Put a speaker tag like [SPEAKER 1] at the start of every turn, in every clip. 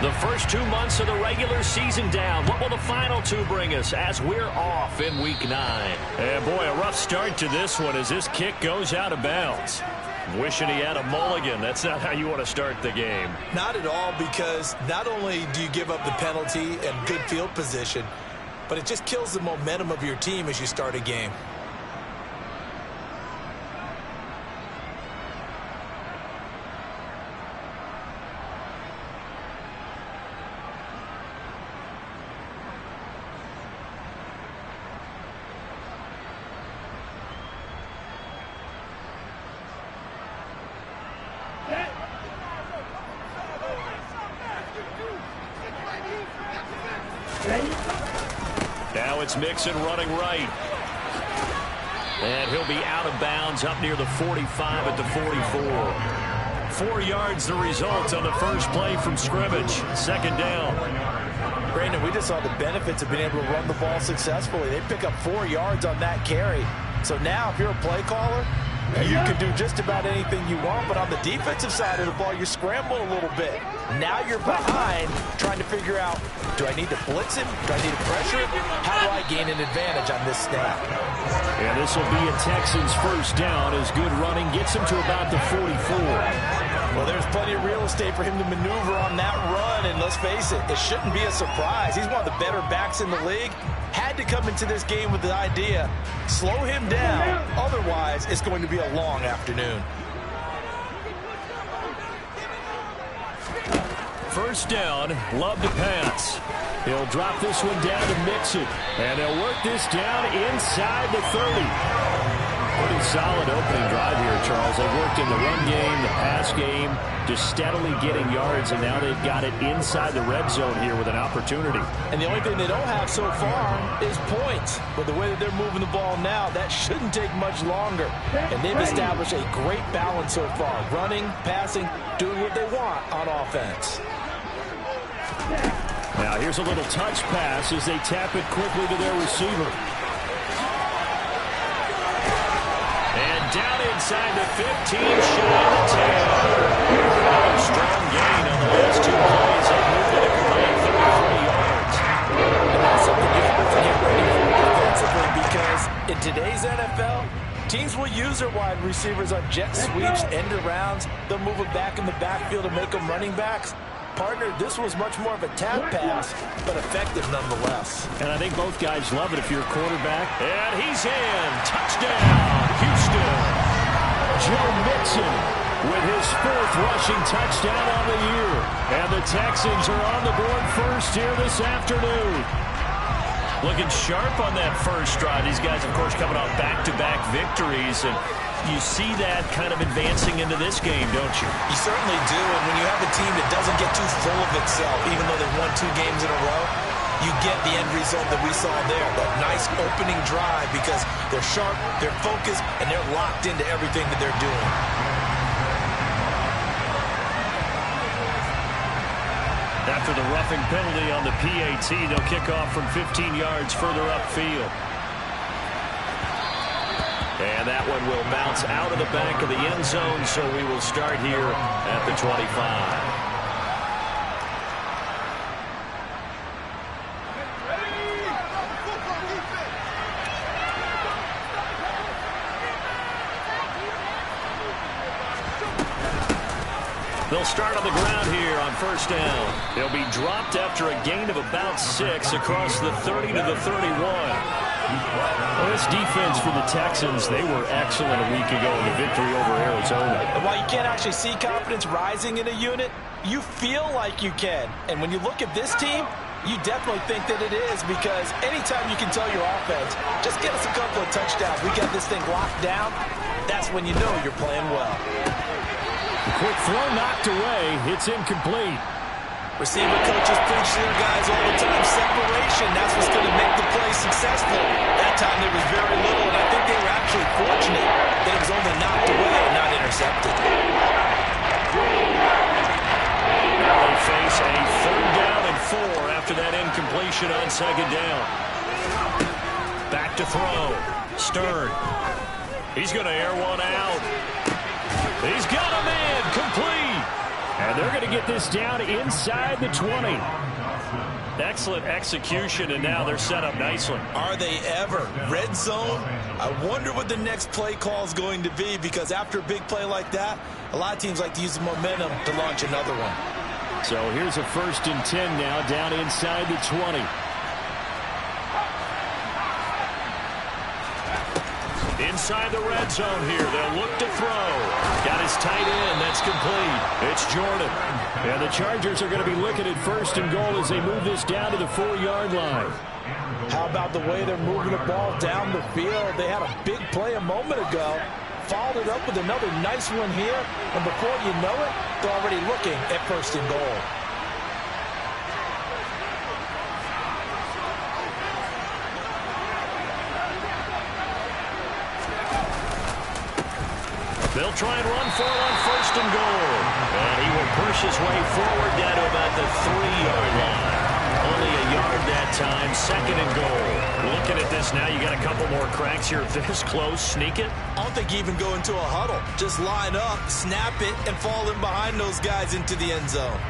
[SPEAKER 1] The first 2 months of the regular season down. What will the final two bring us as we're off in Week 9? And boy, a rough start to this one as this kick goes out of bounds. Wishing he had a mulligan. That's not how you want to start the game.
[SPEAKER 2] Not at all, because not only do you give up the penalty and good field position, but it just kills the momentum of your team as you start a game.
[SPEAKER 1] Now it's Mixon running right. And he'll be out of bounds up near the 45 at the 44. 4 yards the result on the first play from scrimmage. Second down.
[SPEAKER 2] Brandon, we just saw the benefits of being able to run the ball successfully. They pick up 4 yards on that carry. So now if you're a play caller, you can do just about anything you want, but on the defensive side of the ball, you scramble a little bit. Now you're behind, trying to figure out, do I need to blitz him? Do I need to pressure him? How do I gain an advantage on this snap?
[SPEAKER 1] Yeah, this will be a Texans first down as good running gets him to about the 44.
[SPEAKER 2] Well, there's plenty of real estate for him to maneuver on that run, and let's face it, it shouldn't be a surprise. He's one of the better backs in the league. Had to come into this game with the idea, slow him down, otherwise it's going to be a long afternoon.
[SPEAKER 1] First down, Love to pass. He'll drop this one down to Mixon, and they'll work this down inside the 30. Pretty solid opening drive here, Charles. They've worked in the run game, the pass game, just steadily getting yards, and now they've got it inside the red zone here with an opportunity.
[SPEAKER 2] And the only thing they don't have so far is points. But the way that they're moving the ball now, that shouldn't take much longer. And they've established a great balance so far. Running, passing, doing what they want on offense.
[SPEAKER 1] Now here's a little touch pass as they tap it quickly to their receiver. And down inside the 15, shy of the 10. Another strong gain on the last 2 plays. They moved it a combined 33 yards.
[SPEAKER 2] And that's something you have to get ready for defensively, because in today's NFL, teams will use their wide receivers on jet sweeps, end arounds. They'll move them back in the backfield to make them running backs. Partner, this was much more of a tap pass, but effective nonetheless.
[SPEAKER 1] And I think both guys love it if you're a quarterback. And he's in. Touchdown, Houston. Joe Mixon with his 4th rushing touchdown on the year. And the Texans are on the board first here this afternoon. Looking sharp on that first drive. These guys, of course, coming off back-to-back victories, and you see that kind of advancing into this game, don't you?
[SPEAKER 2] You certainly do, and when you have a team that doesn't get too full of itself, even though they've won 2 games in a row, you get the end result that we saw there, that nice opening drive, because they're sharp, they're focused, and they're locked into everything that they're doing.
[SPEAKER 1] After the roughing penalty on the PAT, they'll kick off from 15 yards further upfield. And that one will bounce out of the back of the end zone, so we will start here at the 25. They'll start on the ground here on first down. They'll be dropped after a gain of about 6 across the 30 to the 31. Well, this defense for the Texans, they were excellent a week ago in the victory over Arizona.
[SPEAKER 2] And while you can't actually see confidence rising in a unit, you feel like you can. And when you look at this team, you definitely think that it is, because anytime you can tell your offense, just get us a couple of touchdowns, we got this thing locked down, that's when you know you're playing well.
[SPEAKER 1] Quick throw knocked away. It's incomplete.
[SPEAKER 2] Receiver coaches preach to their guys all the time. Separation, that's what's going to make the play successful. That time there was very little, and I think they were actually fortunate that it was only knocked away and not intercepted.
[SPEAKER 1] Now they face a 3rd down and 4 after that incompletion on 2nd down. Back to throw. Stern. He's going to air one out. He's got him in. Complete. And they're going to get this down inside the 20. Excellent execution, and now they're set up nicely.
[SPEAKER 2] Are they ever? Red zone? I wonder what the next play call is going to be, because after a big play like that, a lot of teams like to use the momentum to launch another one.
[SPEAKER 1] So here's a 1st and 10 now, down inside the 20. Inside the red zone here. They'll look to throw. Got his tight end. That's complete. It's Jordan. And the Chargers are going to be looking at 1st and goal as they move this down to the 4-yard line.
[SPEAKER 2] How about the way they're moving the ball down the field? They had a big play a moment ago. Followed it up with another nice one here. And before you know it, they're already looking at 1st and goal.
[SPEAKER 1] They'll try and run for it on 1st and goal. And he will push his way forward down to about the 3-yard line. Only a yard that time, 2nd and goal. Looking at this now, you got a couple more cracks here. This close, sneak it.
[SPEAKER 2] I don't think you even go into a huddle. Just line up, snap it, and fall in behind those guys into the end zone.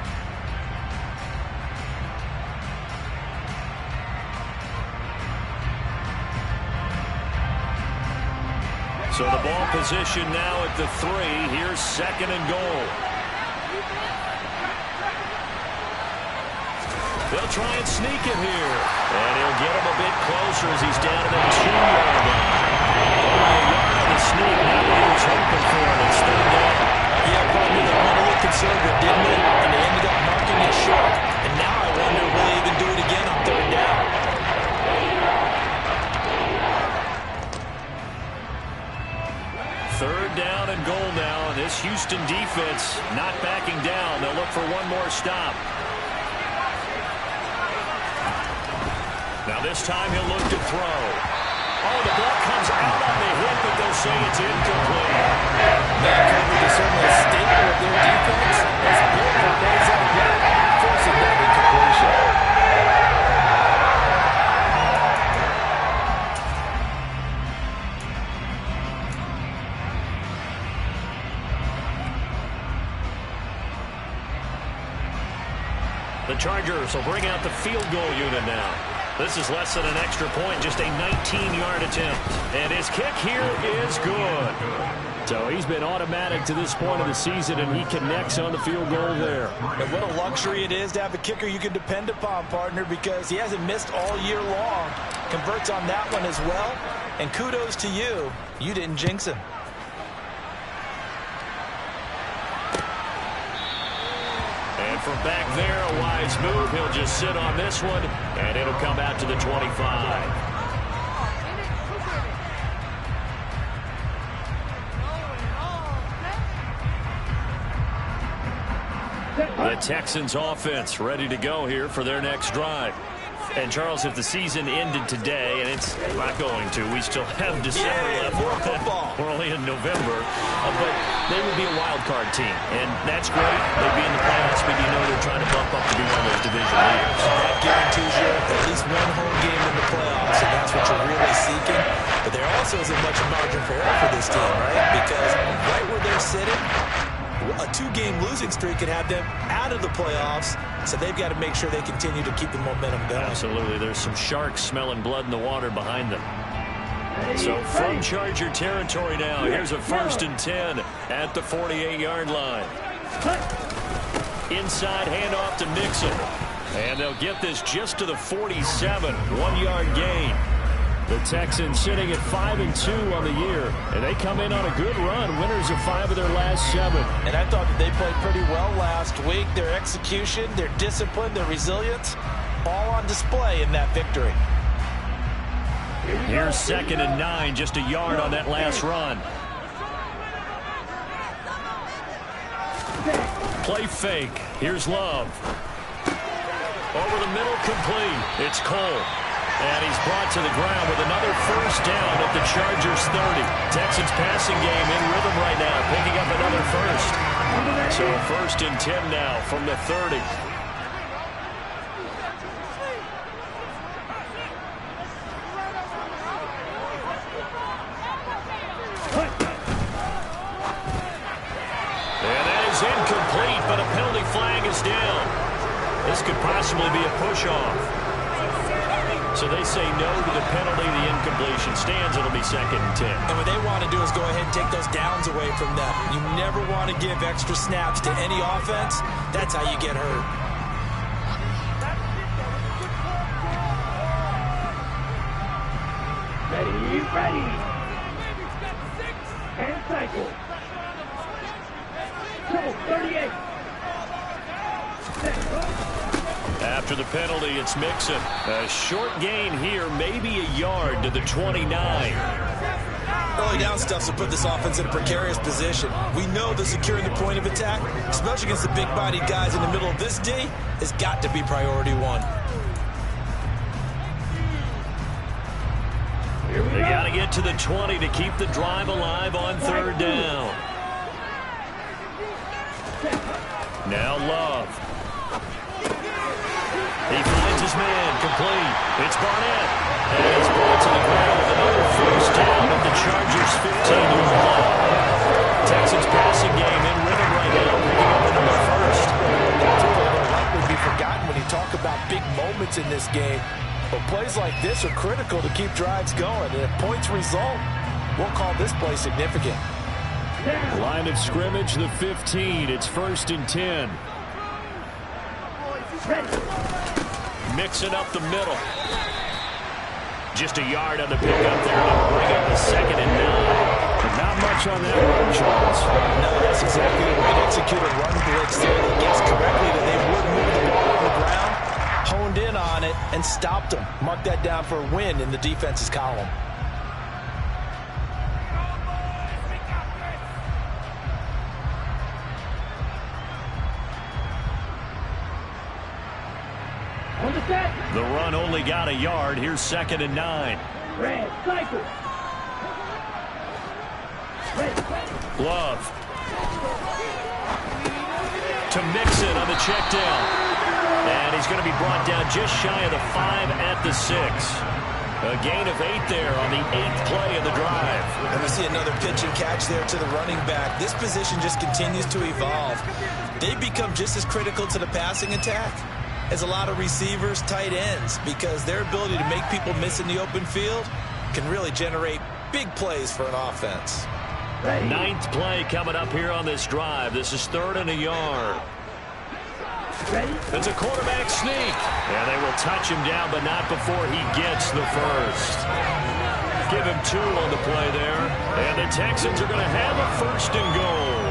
[SPEAKER 1] So the ball position now at the 3. Here's 2nd and goal. They'll try and sneak it here. And he'll get him a bit closer as he's down to the 2-yard line. Only a yard on the sneak. Now he was hoping for it. It's 3rd down.
[SPEAKER 2] Yeah, probably they went a little conservative, didn't they? And they ended up marking it short. And now I wonder, will they even do it again on 3rd down?
[SPEAKER 1] Third down and goal now. And this Houston defense not backing down. They'll look for one more stop. Now this time he'll look to throw. Oh, the ball comes out on the hit, but they'll say it's incomplete.
[SPEAKER 2] That coverage is certainly a staple of their defense. It's built for plays like that, forcing that incompletion.
[SPEAKER 1] The Chargers will bring out the field goal unit now. This is less than an extra point, just a 19-yard attempt. And his kick here is good. So he's been automatic to this point of the season, and he connects on the field goal there.
[SPEAKER 2] And what a luxury it is to have a kicker you can depend upon, partner, because he hasn't missed all year long. Converts on that one as well. And kudos to you. You didn't jinx him.
[SPEAKER 1] And from back there, a wise move. He'll just sit on this one, and it'll come out to the 25. The Texans offense ready to go here for their next drive. And, Charles, if the season ended today, and it's not going to, we still have December left. We're only in November. But they would be a wild card team, and that's great. They'd be in the playoffs, but you know they're trying to bump up to be one of those division leaders.
[SPEAKER 2] That guarantees you at least one home game in the playoffs, and that's what you're really seeking. But there also isn't much margin for error for this team, right? Because right where they're sitting, a 2-game losing streak could have them out of the playoffs, so they've got to make sure they continue to keep the momentum going.
[SPEAKER 1] Absolutely. There's some sharks smelling blood in the water behind them. So from Charger territory now, here's a 1st and 10 at the 48-yard line. Inside handoff to Mixon. And they'll get this just to the 47, 1-yard gain. The Texans sitting at 5-2 on the year, and they come in on a good run, winners of 5 of their last 7.
[SPEAKER 2] And I thought that they played pretty well last week. Their execution, their discipline, their resilience, all on display in that victory.
[SPEAKER 1] Here's 2nd and 9, just a yard on that last run. Play fake. Here's Love. Over the middle, complete. It's Cole. And he's brought to the ground with another 1st down at the Chargers 30. Texans passing game in rhythm right now, picking up another 1st. So 1st and 10 now from the 30. And that is incomplete, but a penalty flag is down. This could possibly be a push-off. So they say no to the penalty. The incompletion stands. It'll be 2nd and 10.
[SPEAKER 2] And what they want to do is go ahead and take those downs away from them. You never want to give extra snaps to any offense. That's how you get hurt.
[SPEAKER 3] Ready. And cycle. 38.
[SPEAKER 1] After the penalty, it's Mixon. A short gain here, maybe a yard to the 29.
[SPEAKER 2] Early down stuff to put this offense in a precarious position. We know that securing the point of attack, especially against the big-bodied guys in the middle of this D, has got to be priority one.
[SPEAKER 1] They got to get to the 20 to keep the drive alive on 3rd down. Now Love. He finds his man, complete. It's Barnett. And he's brought to the ground with another 1st down at the Chargers' 15-yard line. Texans passing game in rhythm right now, picking up another 1st.
[SPEAKER 2] That's a play that likely be forgotten when you talk about big moments in this game. But plays like this are critical to keep drives going. And if points result, we'll call this play significant.
[SPEAKER 1] Line of scrimmage, the 15. It's 1st and 10. Mixing up the middle. Just a yard on the pickup there to bring up the 2nd and 9. But not much on that run, Charles.
[SPEAKER 2] No, that's exactly the way to execute a run blitz there. They guessed correctly that they would move the ball on the ground, honed in on it, and stopped them. Mark that down for a win in the defense's column.
[SPEAKER 1] The run only got a yard. Here's 2nd and 9.
[SPEAKER 3] Red, cycle.
[SPEAKER 1] Love. To Mixon on the check down. And he's going to be brought down just shy of the 5 at the 6. A gain of 8 there on the 8th play of the drive.
[SPEAKER 2] And we see another pitch and catch there to the running back. This position just continues to evolve. They become just as critical to the passing attack as a lot of receivers, tight ends, because their ability to make people miss in the open field can really generate big plays for an offense.
[SPEAKER 1] 9th play coming up here on this drive. This is 3rd and a yard. It's a quarterback sneak. And they will touch him down, but not before he gets the 1st. Give him 2 on the play there. And the Texans are going to have a 1st and goal.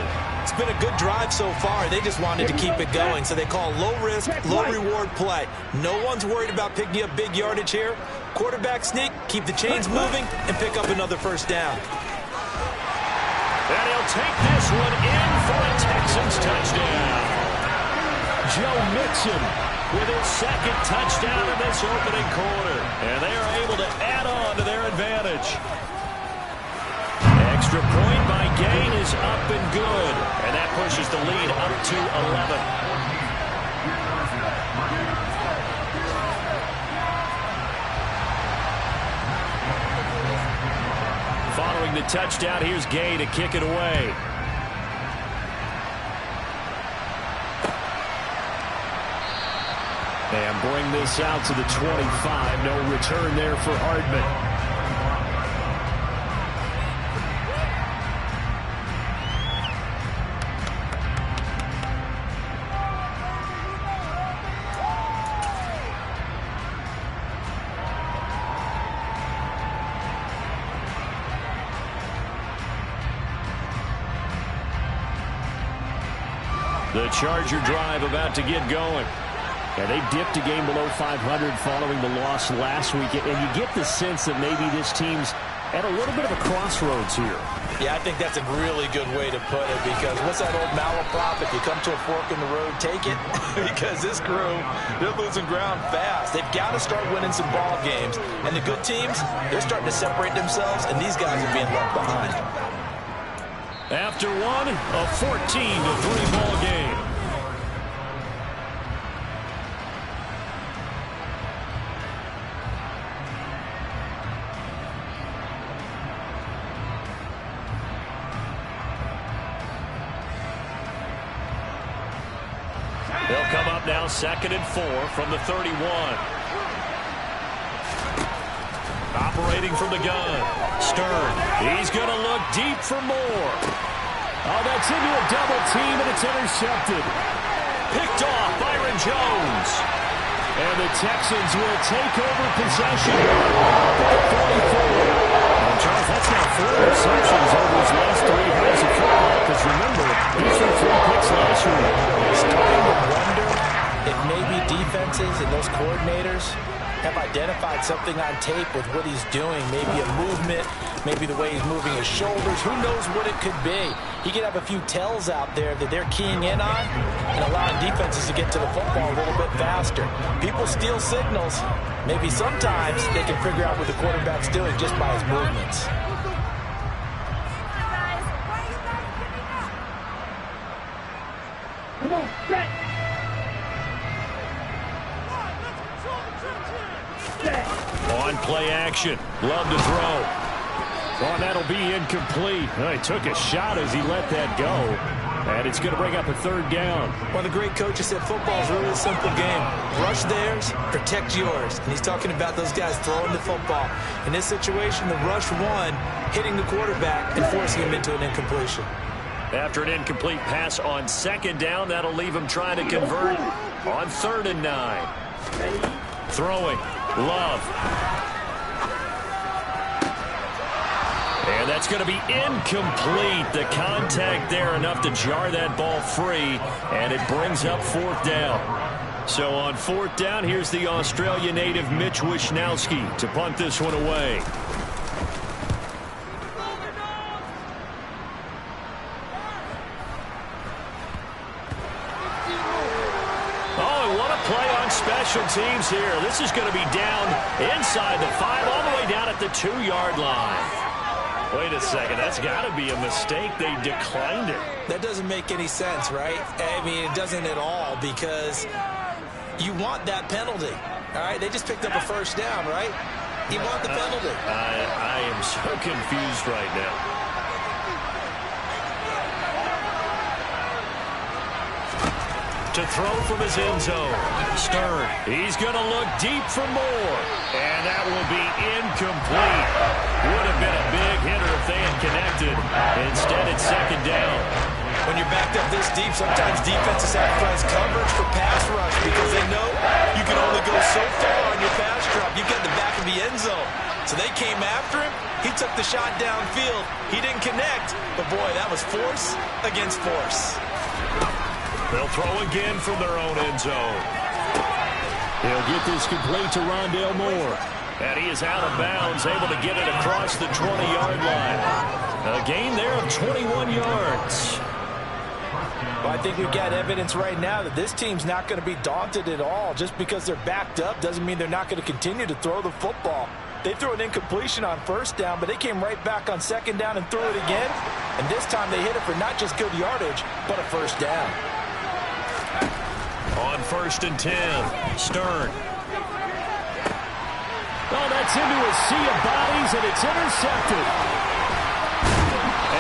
[SPEAKER 2] It's been a good drive so far. They just wanted to keep it going, so they call low-risk, low-reward play. No one's worried about picking up big yardage here. Quarterback sneak, keep the chains moving, and pick up another 1st down.
[SPEAKER 1] And he'll take this one in for a Texans touchdown. Joe Mixon with his 2nd touchdown in this opening quarter. And they are able to add on to their advantage. Extra point by Gain is up and good. And that pushes the lead up to 11. Following the touchdown, here's Gay to kick it away. And bring this out to the 25. No return there for Hardman. The Charger drive about to get going. Yeah, they dipped a game below 500 following the loss last week. And you get the sense that maybe this team's at a little bit of a crossroads here.
[SPEAKER 2] Yeah, I think that's a really good way to put it, because what's that old malaprop? If you come to a fork in the road, take it. Because this crew, they're losing ground fast. They've got to start winning some ball games. And the good teams, they're starting to separate themselves, and these guys are being left behind.
[SPEAKER 1] After one, a 14-3 ball game. They'll come up now 2nd and 4 from the 31. Operating from the gun. Stern. He's going to look deep for more. Oh, that's into a double team, and it's intercepted. Picked off Byron Jones. And the Texans will take over possession at 44. Charles, that's now 4 interceptions over his last 3 rounds of football. Because remember, he threw 3 picks last week.
[SPEAKER 2] Starting to wonder if maybe defenses and those coordinators have identified something on tape with what he's doing. Maybe a movement, maybe the way he's moving his shoulders. Who knows what it could be? He could have a few tells out there that they're keying in on and allowing defenses to get to the football a little bit faster. People steal signals. Maybe sometimes they can figure out what the quarterback's doing just by his movements.
[SPEAKER 3] Come on, set.
[SPEAKER 1] On play action. Love to throw. Oh, that'll be incomplete. Oh, he took a shot as he let that go. And it's going to bring up a 3rd down.
[SPEAKER 2] One of the great coaches said football is really a simple game. Rush theirs, protect yours. And he's talking about those guys throwing the football. In this situation, the rush one, hitting the quarterback and forcing him into an incompletion.
[SPEAKER 1] After an incomplete pass on 2nd down, that'll leave him trying to convert on 3rd and 9. Throwing. Love. And that's going to be incomplete. The contact there enough to jar that ball free, and it brings up 4th down. So on 4th down, here's the Australia native Mitch Wishnowsky to punt this one away. Play on special teams here. This is going to be down inside the 5, all the way down at the 2-yard line. Wait a second. That's got to be a mistake. They declined it.
[SPEAKER 2] That doesn't make any sense, right? I mean, it doesn't at all, because you want that penalty. All right? They just picked up a 1st down, right? You want the penalty.
[SPEAKER 1] I am so confused right now. To throw from his end zone. Stern. He's going to look deep for more. And that will be incomplete. Would have been a big hitter if they had connected. Instead, it's 2nd down.
[SPEAKER 2] When you're backed up this deep, sometimes defenses sacrifice coverage for pass rush because they know you can only go so far on your pass drop. You've got the back of the end zone. So they came after him. He took the shot downfield. He didn't connect. But, boy, that was force against force.
[SPEAKER 1] They'll throw again from their own end zone. He'll get this complete to Rondale Moore. And he is out of bounds, able to get it across the 20-yard line. A gain there of 21 yards.
[SPEAKER 2] Well, I think we've got evidence right now that this team's not going to be daunted at all. Just because they're backed up doesn't mean they're not going to continue to throw the football. They threw an incompletion on 1st down, but they came right back on 2nd down and threw it again. And this time they hit it for not just good yardage, but a 1st down.
[SPEAKER 1] On 1st and 10, Stern. Oh, that's into a sea of bodies, and it's intercepted.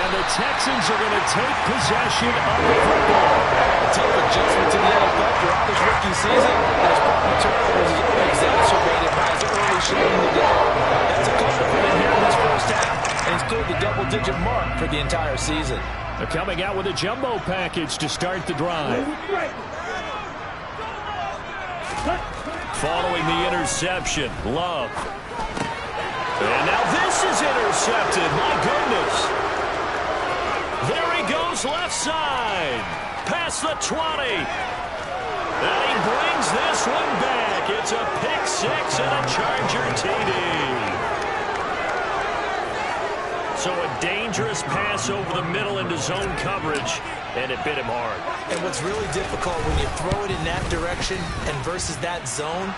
[SPEAKER 1] And the Texans are going to take possession of the football.
[SPEAKER 2] A tough adjustment to the NFL throughout his rookie season, and his problem turnovers is only exacerbated by his early showing today. That's a couple for him here in this 1st half, and he's cleared the double-digit mark for the entire season.
[SPEAKER 1] They're coming out with a jumbo package to start the drive. Following the interception, Love. And now this is intercepted. My goodness. There he goes left side. Past the 20. And he brings this one back. It's a pick 6 and a Charger TD. So a dangerous pass over the middle into zone coverage, and it bit him hard.
[SPEAKER 2] And what's really difficult when you throw it in that direction and versus that zone,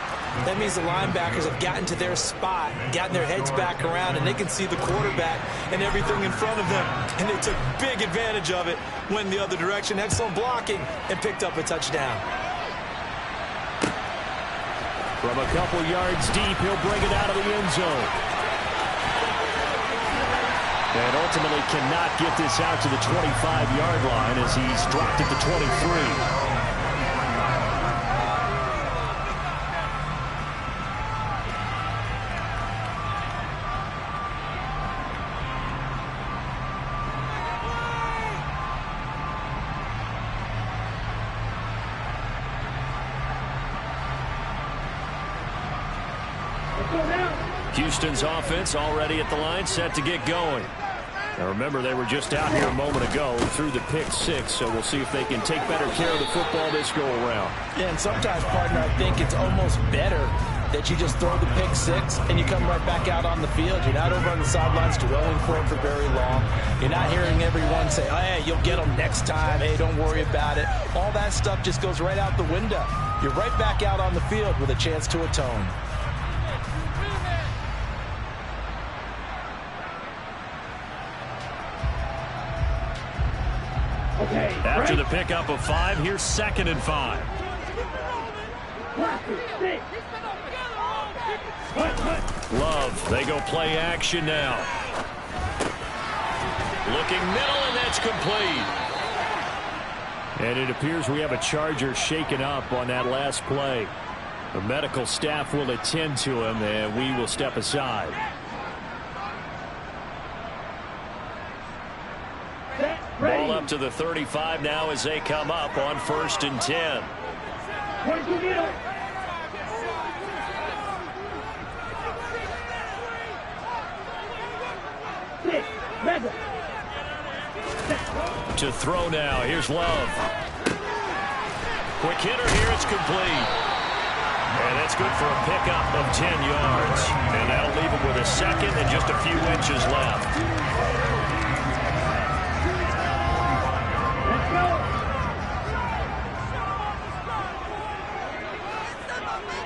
[SPEAKER 2] that means the linebackers have gotten to their spot, gotten their heads back around, and they can see the quarterback and everything in front of them. And they took big advantage of it, went the other direction, excellent blocking, and picked up a touchdown.
[SPEAKER 1] From a couple yards deep, he'll bring it out of the end zone. And ultimately cannot get this out to the 25-yard line as he's dropped at the 23.
[SPEAKER 3] Go now.
[SPEAKER 1] Houston's offense already at the line, set to get going. Now remember, they were just out here a moment ago through the pick six, so we'll see if they can take better care of the football this go around.
[SPEAKER 2] Yeah, and sometimes, partner, I think it's almost better that you just throw the pick six and you come right back out on the field. You're not over on the sidelines dwelling for it for very long. You're not hearing everyone say, oh, hey, you'll get them next time. Hey, don't worry about it. All that stuff just goes right out the window. You're right back out on the field with a chance to atone.
[SPEAKER 3] Okay.
[SPEAKER 1] After the pickup of 5, here's 2nd and 5. Love, they go play action now. Looking middle, and that's complete. And it appears we have a Charger shaken up on that last play. The medical staff will attend to him, and we will step aside. Ball up to the 35 now as they come up on 1st and 10. To throw now. Here's Love. Quick hitter here. It's complete. And that's good for a pickup of 10 yards. And that'll leave him with a 2nd and just a few inches left.
[SPEAKER 3] Let's go.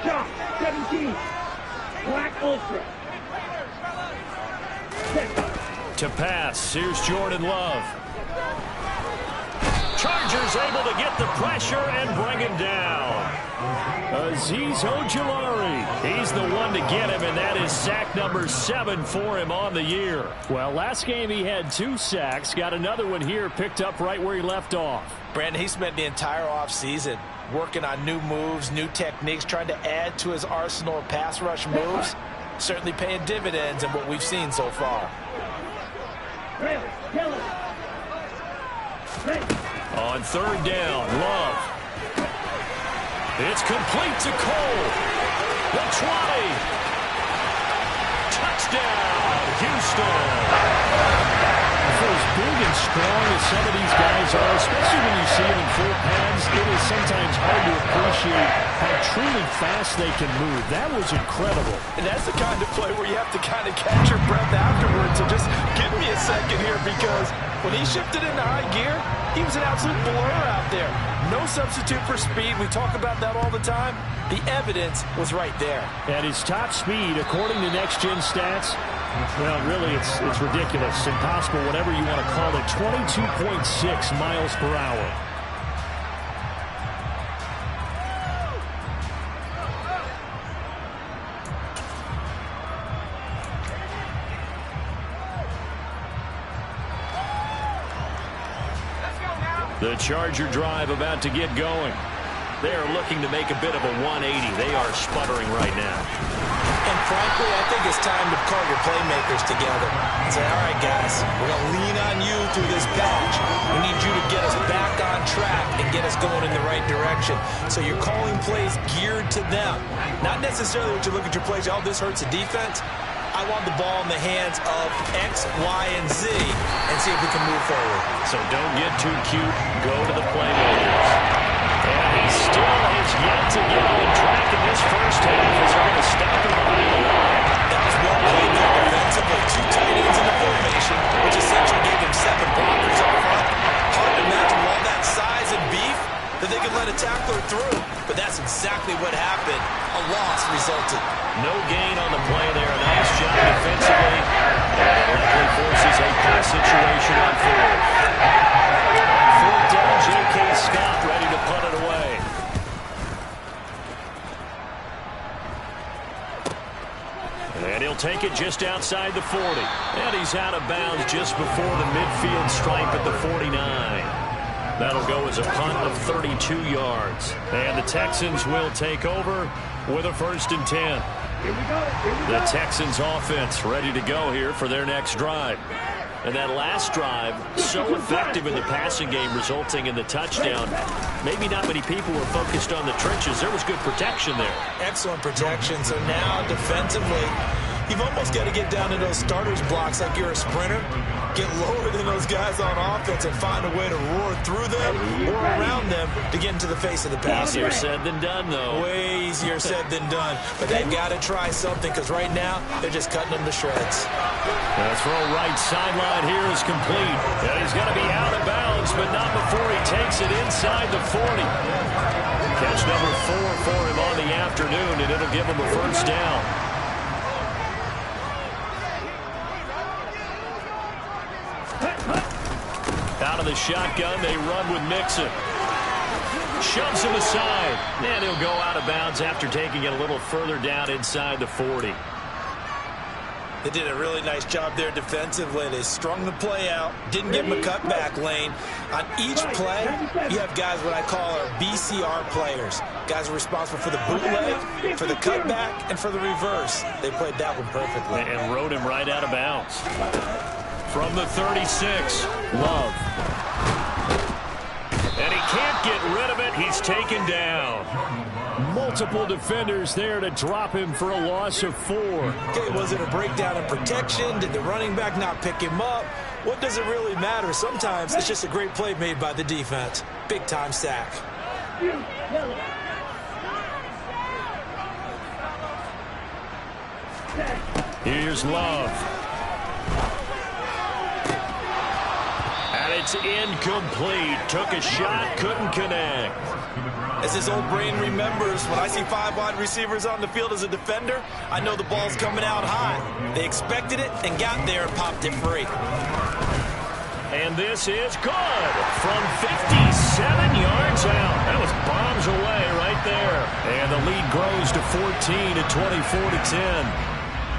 [SPEAKER 3] Shot 17. Black Ultra.
[SPEAKER 1] To pass. Here's Jordan Love. Chargers able to get the pressure and bring him down. Azeez Ojulari. He's the one to get him, and that is sack number 7 for him on the year. Well, last game he had 2 sacks. Got another one here, picked up right where he left off.
[SPEAKER 2] Brandon, he spent the entire offseason working on new moves, new techniques, trying to add to his arsenal of pass rush moves. Certainly paying dividends in what we've seen so far.
[SPEAKER 1] On 3rd down, Love. It's complete to Cole. The 20. Touchdown, Houston. For as big and strong as some of these guys are, especially when you see them in full pads, it is sometimes hard to appreciate how truly fast they can move. That was incredible.
[SPEAKER 2] And that's the kind of play where you have to kind of catch your breath afterwards. So just give me a second here, because when he shifted into high gear, he was an absolute blur out there. No substitute for speed. We talk about that all the time. The evidence was right there.
[SPEAKER 1] At his top speed, according to Next Gen Stats, well, really, it's ridiculous, impossible, whatever you want to call it, 22.6 miles per hour. The Charger drive about to get going. They are looking to make a bit of a 180. They are sputtering right now.
[SPEAKER 2] And frankly, I think it's time to call your playmakers together and say, all right, guys, we're going to lean on you through this patch. We need you to get us back on track and get us going in the right direction. So you're calling plays geared to them. Not necessarily what you look at your plays, oh, this hurts the defense. I want the ball in the hands of X, Y, and Z and see if we can move forward.
[SPEAKER 1] So don't get too cute. Go to the playmakers. And he still has yet to get on track in this first half as they're going to stop him behind the line.
[SPEAKER 2] That was well played there defensively. 2 tight ends in the formation, which essentially gave him 7 blockers up front. Hard to imagine with all that size and beef that they could let a tackler through. But that's exactly what happened. A loss resulted.
[SPEAKER 1] No gain on the play there. Nice job defensively. And it likely forces a pass situation on 4th. 4th down, J.K. Scott ready to punt it away. And he'll take it just outside the 40. And he's out of bounds just before the midfield stripe at the 49. That'll go as a punt of 32 yards. And the Texans will take over with a 1st and 10.
[SPEAKER 3] Here we go.
[SPEAKER 1] The Texans offense ready to go here for their next drive. And that last drive, so effective in the passing game, resulting in the touchdown. Maybe not many people were focused on the trenches. There was good protection there.
[SPEAKER 2] Excellent protection. So now, defensively, you've almost got to get down to those starters blocks like you're a sprinter. Get lower than those guys on offense and find a way to roar through them or around them to get into the face of the passer.
[SPEAKER 1] Easier said than done, though.
[SPEAKER 2] Way easier said than done. But they've got to try something because right now they're just cutting them to shreds.
[SPEAKER 1] The throw right sideline here is complete. And he's going to be out of bounds, but not before he takes it inside the 40. Catch number 4 for him on the afternoon, and it'll give him a first down. Out of the shotgun, they run with Mixon. Shoves him aside, and he'll go out of bounds after taking it a little further down inside the 40.
[SPEAKER 2] They did a really nice job there defensively. They strung the play out, didn't give him a cutback lane. On each play, you have guys what I call our BCR players. Guys are responsible for the bootleg, for the cutback, and for the reverse. They played that one perfectly.
[SPEAKER 1] And rode him right out of bounds. From the 36, Love. And he can't get rid of it. He's taken down. Multiple defenders there to drop him for a loss of 4.
[SPEAKER 2] Okay, was it a breakdown in protection? Did the running back not pick him up? What does it really matter? Sometimes it's just a great play made by the defense. Big-time sack.
[SPEAKER 1] Here's Love. And it's incomplete. Took a shot, couldn't connect.
[SPEAKER 2] As his old brain remembers, when I see 5 wide receivers on the field as a defender, I know the ball's coming out high. They expected it and got there and popped it free.
[SPEAKER 1] And this is good from 57 yards out. That was bombs away right there. And the lead grows to 14 at 24-10.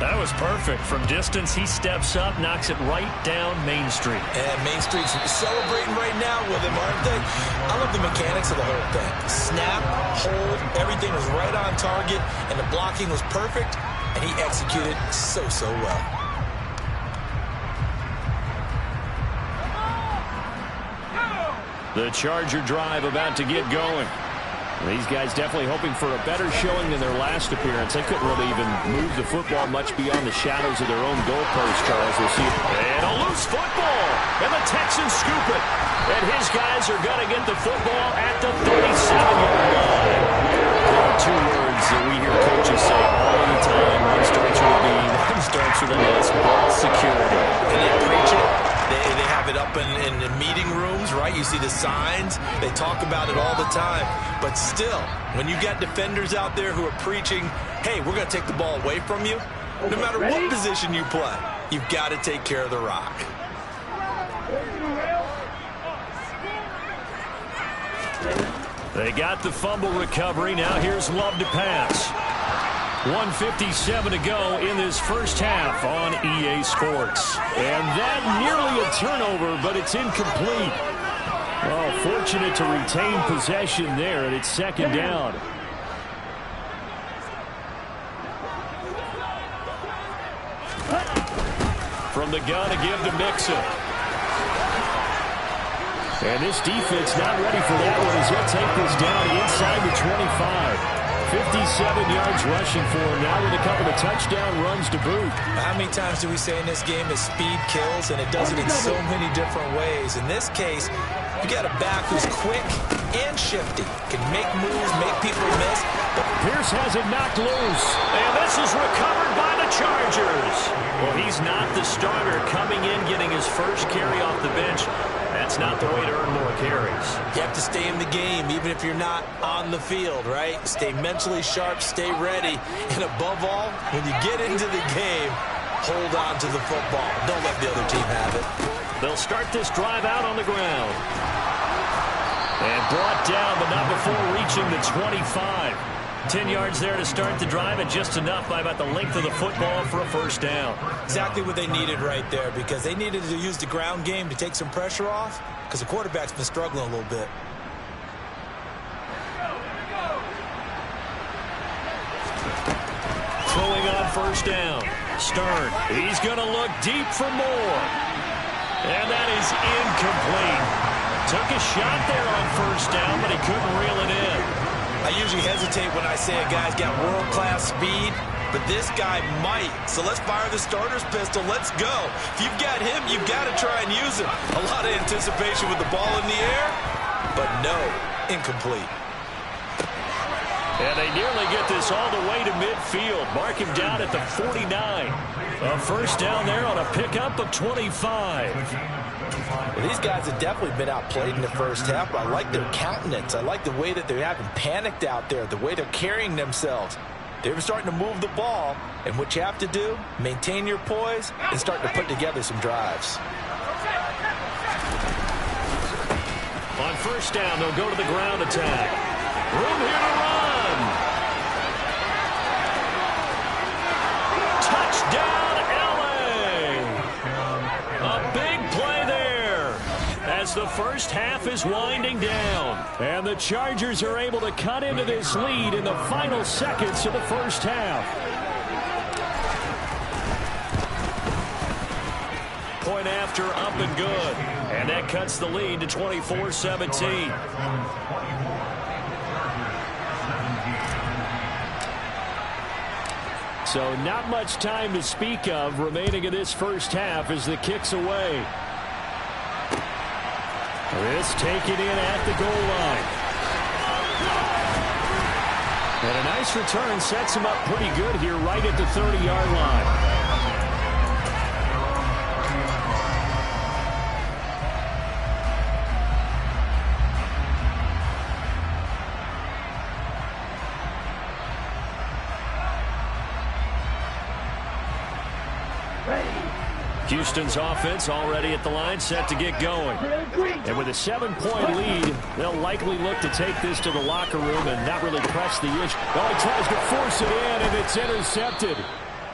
[SPEAKER 1] That was perfect. From distance, he steps up, knocks it right down Main Street.
[SPEAKER 2] And Main Street's celebrating right now with him, aren't they? I love the mechanics of the whole thing. Snap, hold, everything was right on target, and the blocking was perfect, and he executed so well.
[SPEAKER 1] The Charger drive about to get going. These guys definitely hoping for a better showing than their last appearance. They couldn't really even move the football much beyond the shadows of their own goalpost, Charles. We'll see. And a loose football. And the Texans scoop it. And his guys are going to get the football at the 37-yard line. There are 2 words that we hear coaches say all the time. One starts with a B, one starts with an S. Ball security.
[SPEAKER 2] And they preach it. They have it up in meeting rooms, right? You see the signs. They talk about it all the time. But still, when you got defenders out there who are preaching, hey, we're going to take the ball away from you, no matter what position you play, you've got to take care of the rock.
[SPEAKER 1] They got the fumble recovery. Now here's Love to pass. 1:57 to go in this first half on EA Sports. And that nearly a turnover, but it's incomplete. Well, fortunate to retain possession there, and it's second down. From the gun to give to Mixon. And this defense not ready for that one as he'll take this down inside the 25. 57 yards rushing for him now with a couple of touchdown runs to boot.
[SPEAKER 2] How many times do we say in this game is speed kills, and it does it in so many different ways. In this case, you got a back who's quick and shifty, can make moves, make people miss.
[SPEAKER 1] But Pierce has it knocked loose, and this is recovered by the Chargers. Well, he's not the starter coming in, getting his first carry off the bench. That's not the way to earn more carries.
[SPEAKER 2] You have to stay in the game, even if you're not on the field, right? Stay mentally sharp, stay ready. And above all, when you get into the game, hold on to the football. Don't let the other team have it.
[SPEAKER 1] They'll start this drive out on the ground. And brought down, but not before reaching the 25. 10 yards there to start the drive, and just enough by about the length of the football for a first down.
[SPEAKER 2] Exactly what they needed right there, because they needed to use the ground game to take some pressure off, because the quarterback's been struggling a little bit.
[SPEAKER 1] Throwing on first down. Stern, he's going to look deep for more. And that is incomplete. Took a shot there on first down, but he couldn't reel it in.
[SPEAKER 2] I usually hesitate when I say a guy's got world-class speed, but this guy might. So let's fire the starter's pistol. Let's go. If you've got him, you've got to try and use him. A lot of anticipation with the ball in the air, but no, incomplete.
[SPEAKER 1] And they nearly get this all the way to midfield. Mark him down at the 49. A first down there on a pickup of 25.
[SPEAKER 2] Well, these guys have definitely been outplayed in the first half, but I like their countenance. I like the way that they haven't panicked out there, the way they're carrying themselves. They're starting to move the ball, and what you have to do, maintain your poise and start to put together some drives.
[SPEAKER 1] On first down, they'll go to the ground attack. Room here to run. Touchdown, L.A. A big play there as the first half is winding down. And the Chargers are able to cut into this lead in the final seconds of the first half. Point after, up and good. And that cuts the lead to 24-17. So not much time to speak of remaining in this first half as the kick's away. This taken in at the goal line. And a nice return sets him up pretty good here right at the 30-yard line. Houston's offense already at the line, set to get going. And with a 7-point lead, they'll likely look to take this to the locker room and not really press the issue. Oh, he tries to force it in, and it's intercepted.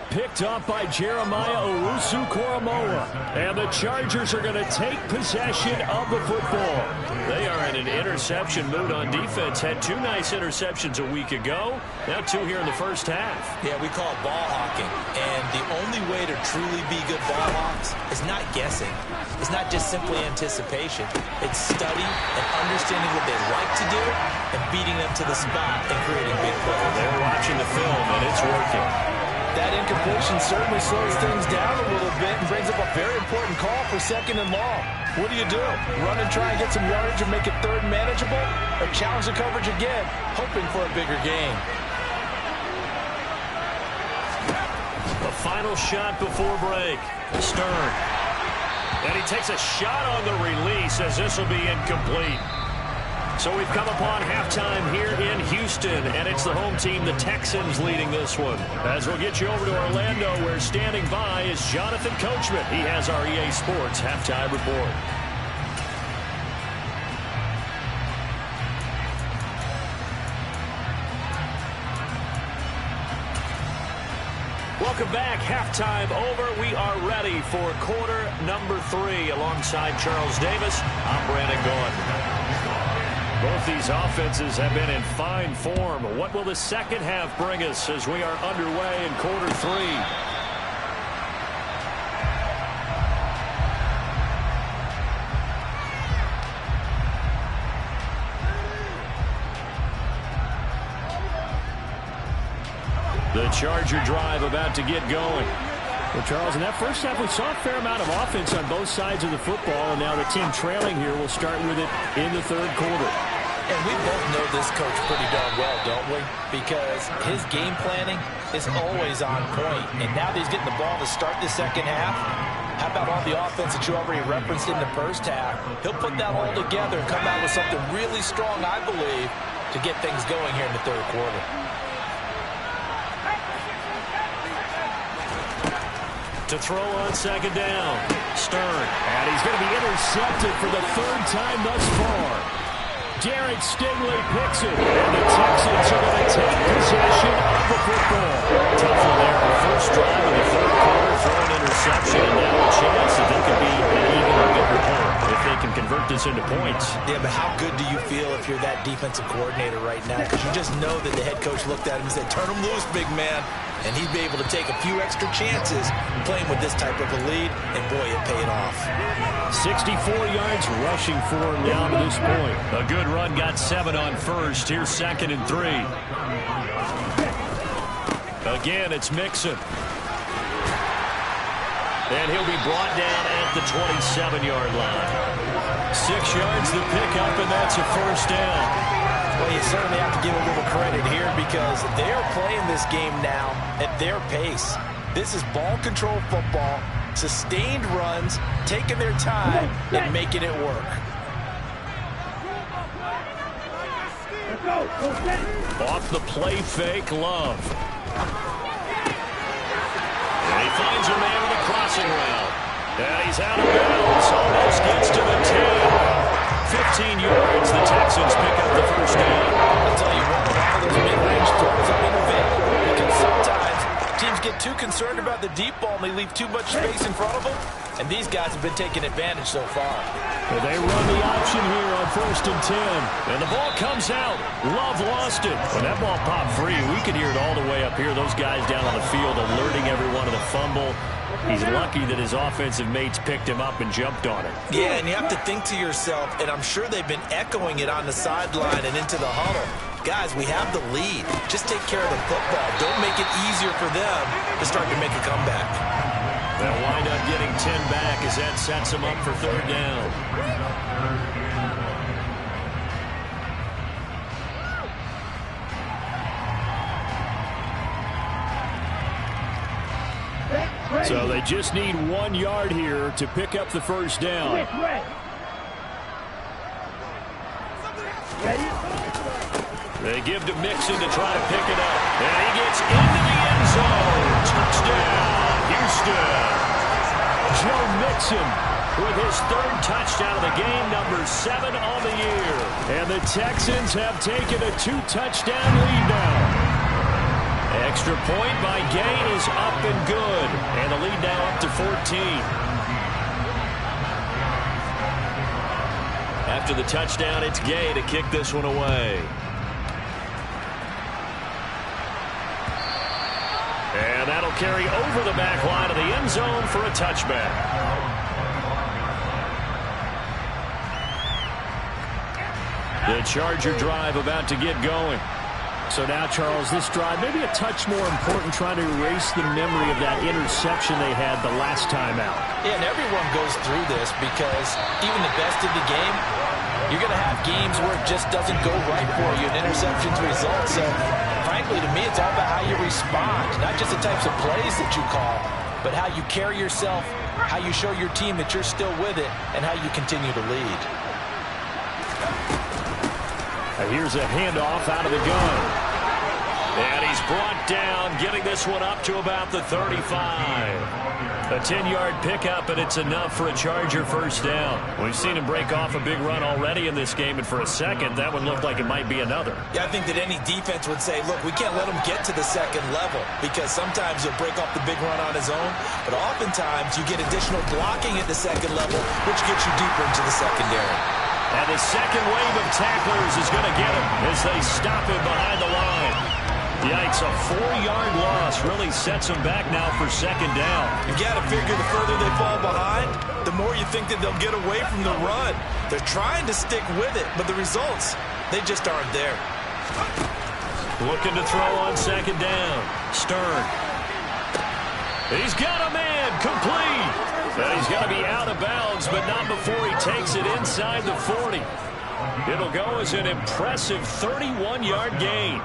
[SPEAKER 1] Picked off by Jeremiah Owusu-Koramoah. And the Chargers are going to take possession of the football. They are in an interception mood on defense. Had 2 nice interceptions a week ago. Now 2 here in the first half.
[SPEAKER 2] Yeah, we call it ball hawking. And the only way to truly be good ball hawks is not guessing. It's not just simply anticipation. It's studying and understanding what they like to do and beating them to the spot and creating big plays.
[SPEAKER 1] They're watching the film, and it's working.
[SPEAKER 2] That incompletion certainly slows things down a little bit and brings up a very important call for 2nd and long. What do? Run and try and get some yardage and make it 3rd manageable? Or challenge the coverage again, hoping for a bigger gain?
[SPEAKER 1] The final shot before break. Stern. And he takes a shot on the release as this will be incomplete. So we've come upon halftime here in Houston, and it's the home team, the Texans, leading this one. As we'll get you over to Orlando, where standing by is Jonathan Coachman. He has our EA Sports halftime report. Welcome back. Halftime over. We are ready for quarter number 3. Alongside Charles Davis, I'm Brandon Gordon. Both these offenses have been in fine form. What will the second half bring us as we are underway in quarter 3? The Charger drive about to get going. Well, Charles, in that first half, we saw a fair amount of offense on both sides of the football, and now the team trailing here will start with it in the 3rd quarter.
[SPEAKER 2] And we both know this coach pretty darn well, don't we? Because his game planning is always on point. And now that he's getting the ball to start the second half, how about all the offense that you already referenced in the first half? He'll put that all together and come out with something really strong, I believe, to get things going here in the 3rd quarter.
[SPEAKER 1] To throw on 2nd down. Stern. And he's going to be intercepted for the 3rd time thus far. Derek Stingley picks it, and the Texans are going to take possession of the football. Tough one there. The first drive of the 3rd quarter, throw an interception, and now a chance that they could be an even bigger hole if if they can convert this into points.
[SPEAKER 2] Yeah, but how good do you feel if you're that defensive coordinator right now? Because you just know that the head coach looked at him and said, turn him loose, big man. And he'd be able to take a few extra chances playing with this type of a lead, and boy, it paid off.
[SPEAKER 1] 64 yards rushing for him now to this point. A good run, got 7 on first. Here's 2nd and 3. Again, it's Mixon. And he'll be brought down at the 27-yard line. 6 yards the pickup, and that's a first down.
[SPEAKER 2] Well, you certainly have to give a little credit here because they are playing this game now at their pace. This is ball control football, sustained runs, taking their time and making it work.
[SPEAKER 1] Off the play fake, Love. And he finds a man with a crossing route. And he's out of bounds, almost gets to the 10. 15 yards, the Texans pick up the first down.
[SPEAKER 2] I'll tell you what, a lot of those mid-range throws have been available because sometimes teams get too concerned about the deep ball and they leave too much space in front of them, and these guys have been taking advantage so far.
[SPEAKER 1] Well, they run the option here on 1st and 10, and the ball comes out. Love lost it. When that ball popped free, we could hear it all the way up here. Those guys down on the field alerting everyone of the fumble. He's lucky that his offensive mates picked him up and jumped on it.
[SPEAKER 2] Yeah, and you have to think to yourself, and I'm sure they've been echoing it on the sideline and into the huddle. Guys, we have the lead. Just take care of the football. Don't make it easier for them to start to make a comeback.
[SPEAKER 1] They'll wind up getting 10 back as that sets them up for 3rd down. So they just need 1 yard here to pick up the first down. They give to Mixon to try to pick it up. And he gets into the end zone. Touchdown, Houston. Joe Mixon with his 3rd touchdown of the game, number 7 on the year. And the Texans have taken a 2-touchdown lead now. Extra point by Gain is up and good. And the lead now up to 14. After the touchdown, it's Gay to kick this one away. And that'll carry over the back line of the end zone for a touchback. The Charger drive about to get going. So now, Charles, this drive maybe a touch more important, trying to erase the memory of that interception they had the last time out.
[SPEAKER 2] Yeah, and everyone goes through this because even the best in the game, you're going to have games where it just doesn't go right for you, and interceptions result. So, frankly, to me, it's all about how you respond, not just the types of plays that you call, but how you carry yourself, how you show your team that you're still with it, and how you continue to lead.
[SPEAKER 1] Here's a handoff out of the gun. And he's brought down, getting this one up to about the 35. A 10-yard pickup, and it's enough for a Charger first down. We've seen him break off a big run already in this game, and for a second, that one looked like it might be another.
[SPEAKER 2] Yeah, I think that any defense would say, look, we can't let him get to the second level because sometimes he'll break off the big run on his own, but oftentimes you get additional blocking at the second level, which gets you deeper into the secondary.
[SPEAKER 1] And the second wave of tacklers is going to get him as they stop him behind the line. Yikes, a 4-yard loss really sets him back now for 2nd down.
[SPEAKER 2] You got to figure the further they fall behind, the more you think that they'll get away from the run. They're trying to stick with it, but the results, they just aren't there.
[SPEAKER 1] Looking to throw on 2nd down. Stern. He's got a man, complete. And he's going to be out of bounds, but not before he takes it inside the 40. It'll go as an impressive 31-yard gain.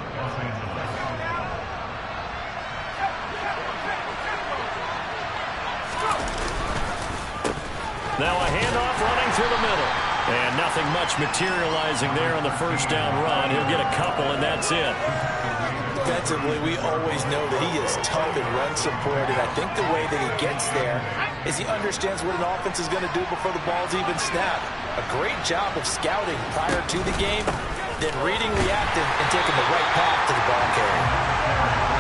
[SPEAKER 1] Now a handoff running through the middle. And nothing much materializing there on the first down run. He'll get a couple, and that's it.
[SPEAKER 2] Defensively, we always know that he is tough in run support, and I think the way that he gets there is he understands what an offense is going to do before the ball's even snapped. A great job of scouting prior to the game, then reading, reacting, and taking the right path to the ball carrier.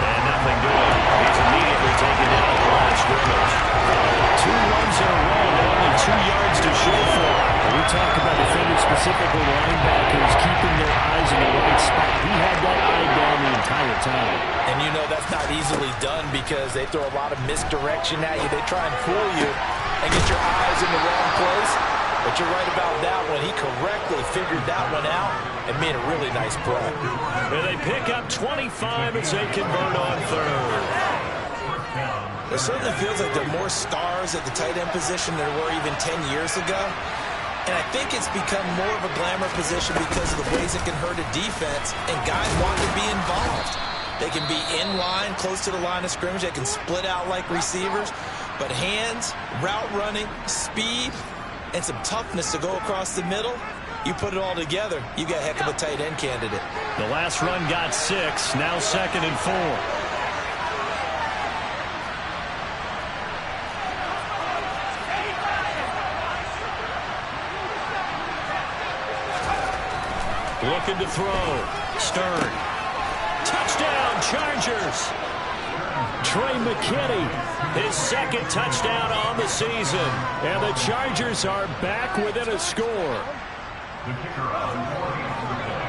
[SPEAKER 1] And nothing doing. He's immediately taken down at the line of scrimmage. 2 runs in a row, and only 2 yards to show for it. talk about defenders, specifically linebackers, keeping their eyes in the right spot. He had that eye down the entire time.
[SPEAKER 2] And you know that's not easily done because they throw a lot of misdirection at you. They try and fool you and get your eyes in the wrong place. But you're right about that one. He correctly figured that one out and made a really nice play.
[SPEAKER 1] And they pick up 25 as they convert on third.
[SPEAKER 2] It certainly feels like there are more stars at the tight end position than there were even 10 years ago. And I think it's become more of a glamour position because of the ways it can hurt a defense, and guys want to be involved. They can be in line, close to the line of scrimmage. They can split out like receivers. But hands, route running, speed, and some toughness to go across the middle, you put it all together, you got a heck of a tight end candidate.
[SPEAKER 1] The last run got 6, now 2nd and 4. Looking to throw. Stern. Touchdown, Chargers. Trey McKinney, his 2nd touchdown on the season. And the Chargers are back within a score.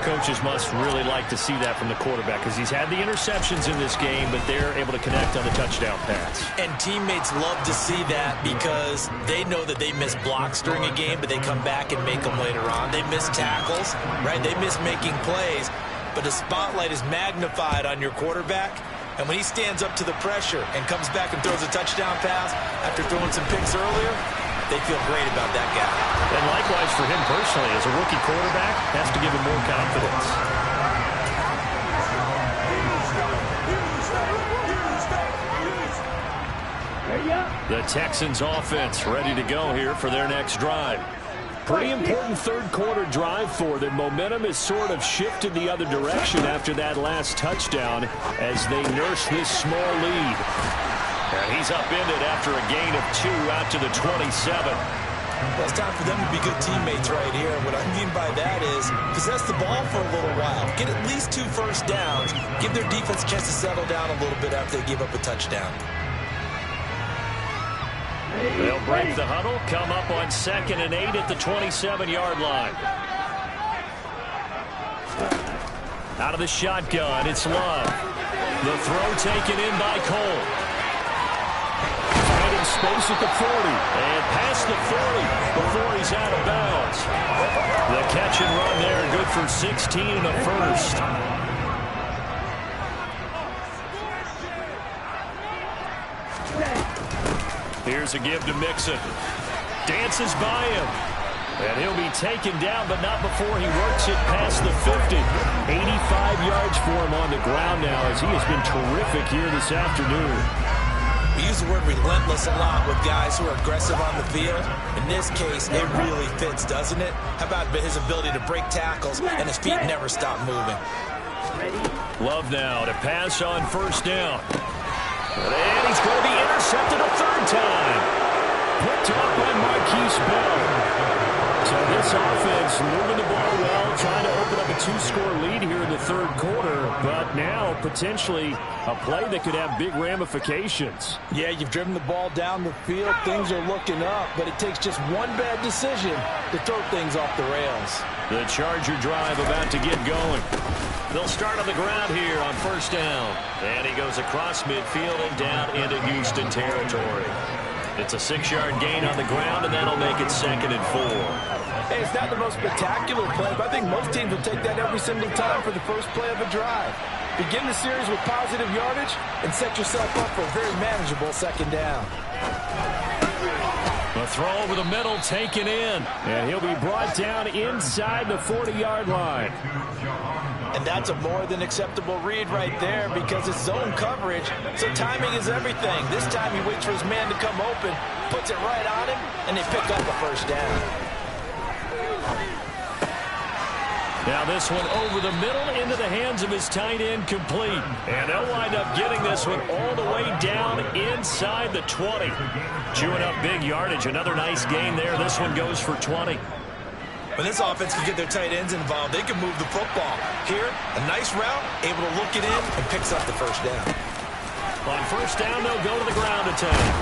[SPEAKER 1] Coaches must really like to see that from the quarterback because he's had the interceptions in this game, but they're able to connect on the touchdown pass.
[SPEAKER 2] And teammates love to see that because they know that they miss blocks during a game, but they come back and make them later on. They miss tackles, right? They miss making plays, but the spotlight is magnified on your quarterback. And when he stands up to the pressure and comes back and throws a touchdown pass after throwing some picks earlier, they feel great about that guy.
[SPEAKER 1] And likewise for him personally, as a rookie quarterback, has to give him more confidence. The Texans offense ready to go here for their next drive. Pretty important third quarter drive for them. Momentum has sort of shifted the other direction after that last touchdown as they nurse this small lead. And he's upended after a gain of 2 out to the 27.
[SPEAKER 2] Well, it's time for them to be good teammates right here. What I mean by that is possess the ball for a little while. Get at least 2 first downs. Give their defense a chance to settle down a little bit after they give up a touchdown.
[SPEAKER 1] They'll break the huddle, come up on 2nd and 8 at the 27-yard line. Out of the shotgun, it's Love. The throw taken in by Cole. Finding space at the 40 and past the 40 before he's out of bounds. The catch and run there, good for 16 and a first. Here's a give to Mixon. Dances by him. And he'll be taken down, but not before he works it past the 50. 85 yards for him on the ground now as he has been terrific here this afternoon.
[SPEAKER 2] We use the word relentless a lot with guys who are aggressive on the field. In this case, it really fits, doesn't it? How about his ability to break tackles and his feet never stop moving?
[SPEAKER 1] Love now to pass on first down. And he's going to be intercepted a 3rd time. Picked up by Marquise Bell. So this offense moving the ball well, trying to open up a 2-score lead here in the 3rd quarter, but now potentially a play that could have big ramifications.
[SPEAKER 2] Yeah, you've driven the ball down the field. Things are looking up, but it takes just one bad decision to throw things off the rails.
[SPEAKER 1] The Charger drive about to get going. They'll start on the ground here on first down. And he goes across midfield and down into Houston territory. It's a 6-yard gain on the ground, and that'll make it 2nd and 4.
[SPEAKER 2] Hey, it's not the most spectacular play, but I think most teams will take that every single time for the first play of a drive. Begin the series with positive yardage and set yourself up for a very manageable 2nd down.
[SPEAKER 1] A throw over the middle taken in, and he'll be brought down inside the 40-yard line.
[SPEAKER 2] And that's a more than acceptable read right there because it's zone coverage, so timing is everything. This time he waits for his man to come open, puts it right on him, and they pick up a first down.
[SPEAKER 1] Now this one over the middle into the hands of his tight end, complete. And they'll wind up getting this one all the way down inside the 20. Chewing up big yardage. Another nice gain there. This one goes for 20.
[SPEAKER 2] When this offense can get their tight ends involved, they can move the football. Here, a nice route, able to look it in, and picks up the first down.
[SPEAKER 1] On first down, they'll go to the ground attack.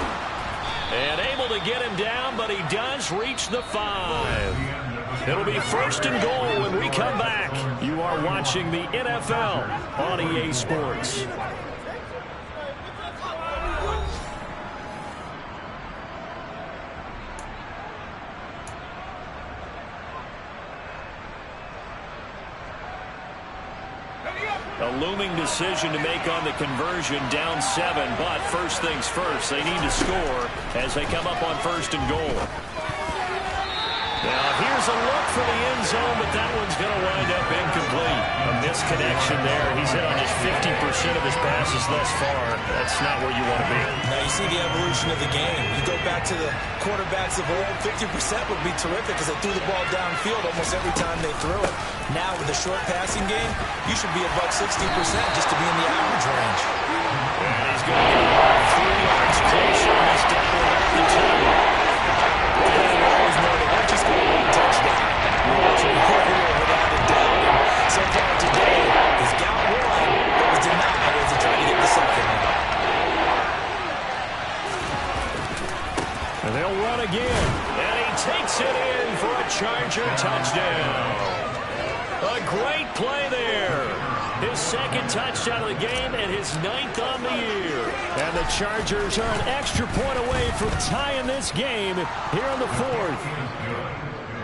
[SPEAKER 1] And able to get him down, but he does reach the 5. It'll be 1st and goal when we come back. You are watching the NFL on EA Sports. A looming decision to make on the conversion, down 7, but first things first, they need to score as they come up on 1st and goal. Now here's a look for the end zone, but that one's going to wind up incomplete. A misconnection there. He's hit on just 50% of his passes thus far. That's not where you want to be.
[SPEAKER 2] Now you see the evolution of the game. You go back to the quarterbacks of old, 50% would be terrific because they threw the ball downfield almost every time they threw it. Now with the short passing game, you should be above 60% just to be in the average range.
[SPEAKER 1] And he's going to get 3 yards closer. He's down about the 2. Just got one touchdown. Without a doubt. So far today, he's got one, but was denied as he tried to get the second one. And they'll run again. And he takes it in for a Charger touchdown. A great play there. His 2nd touchdown of the game and his 9th on the year. And the Chargers are an extra point away from tying this game here on the 4th.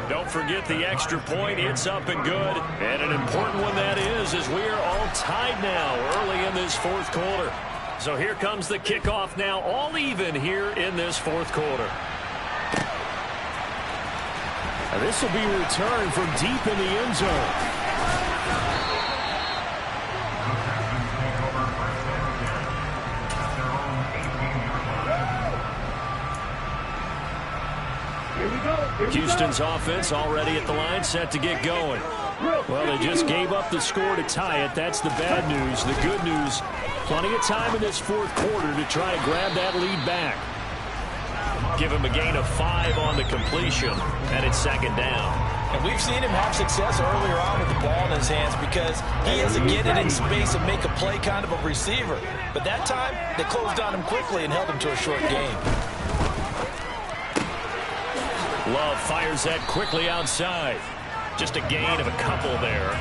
[SPEAKER 1] Don't forget the extra point. It's up and good. And an important one that is, as we are all tied now early in this 4th quarter. So here comes the kickoff now, all even here in this 4th quarter. And this will be returned from deep in the end zone. Houston's offense already at the line, set to get going. Well, they just gave up the score to tie it. That's the bad news. The good news, plenty of time in this 4th quarter to try and grab that lead back. Give him a gain of 5 on the completion, and it's 2nd down.
[SPEAKER 2] And we've seen him have success earlier on with the ball in his hands because he has to get it in space and make a play kind of a receiver. But that time, they closed on him quickly and held him to a short gain.
[SPEAKER 1] Love fires that quickly outside. Just a gain of a couple there.